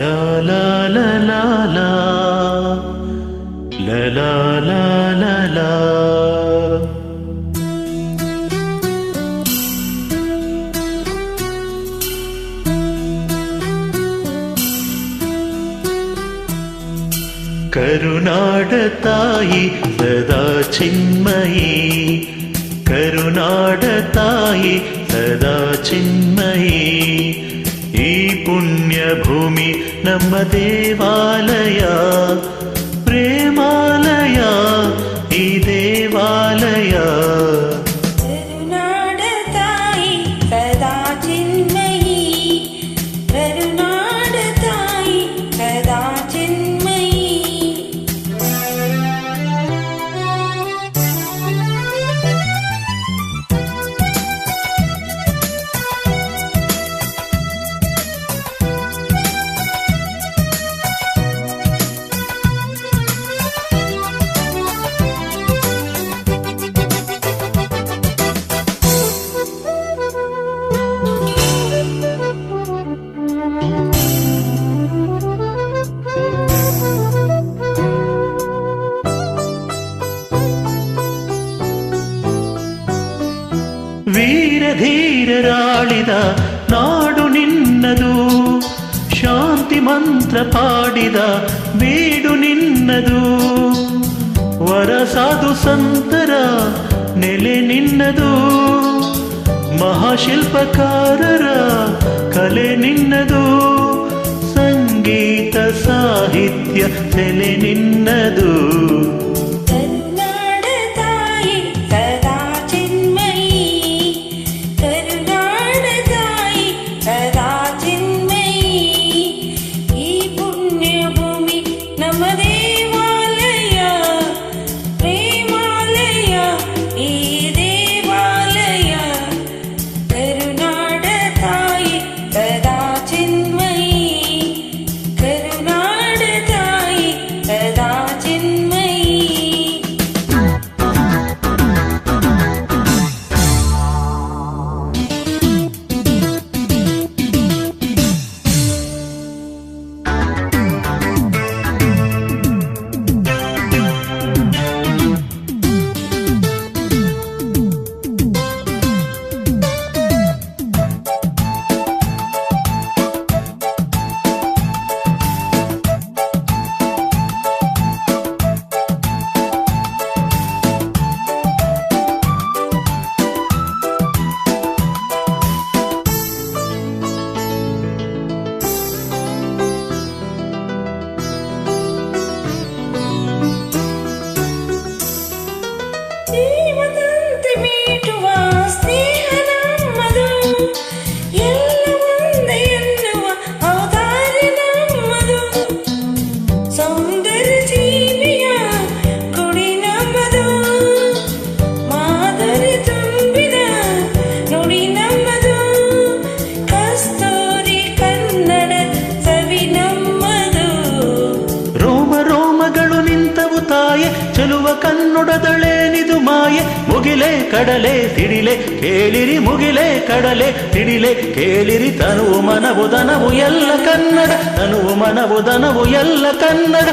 La la la la la, la la la la la. ಕರುನಾಡ ತಾಯಿ ಸದಾ ಚಿನ್ಮಯಿ, ಕರುನಾಡ ತಾಯಿ ಸದಾ ಚಿನ್ಮಯಿ. ಈ ಪುಣ್ಯ ಭೂಮಿ ನಮ್ಮ ದೇವಾಲಯ, ಪ್ರೇಮಾಲಯ ಈ ದೇವಾಲಯ. ಕರುನಾಡ ತಾಯಿ ಸದಾ ಚಿನ್ಮಯಿ, ಕರುನಾಡ ತಾಯಿ ಸದಾ ಚಿನ್ಮಯಿ. ವೀರ ಧೀರರಾಳಿದ ನಾಡು ನಿನ್ನದು, ಶಾಂತಿ ಮಂತ್ರ ಪಾಡಿದ ಬೀಡು ನಿನ್ನದು. ವರ ಸಾಧು ಸಂತರ ನೆಲೆ ನಿನ್ನದು, ಮಹಾಶಿಲ್ಪಕಾರರ ಕಲೆ ನಿನ್ನದು. ಸಂಗೀತ ಸಾಹಿತ್ಯ ಸೆಲೆ ನಿನ್ನದು. ಚೆಲುವ ಕನ್ನಡದಳೇನಿದು ಮಾಯೆ. ಮುಗಿಲೆ ಕಡಲೆ ಸಿಡಿಲೆ ಕೇಳಿರಿ, ಮುಗಿಲೆ ಕಡಲೆ ಸಿಡಿಲೆ ಕೇಳಿರಿ. ತನುವು ಮನವು ದನವು ಎಲ್ಲ ಕನ್ನಡ, ತನುವು ಮನವು ದನವು ಎಲ್ಲ ಕನ್ನಡ.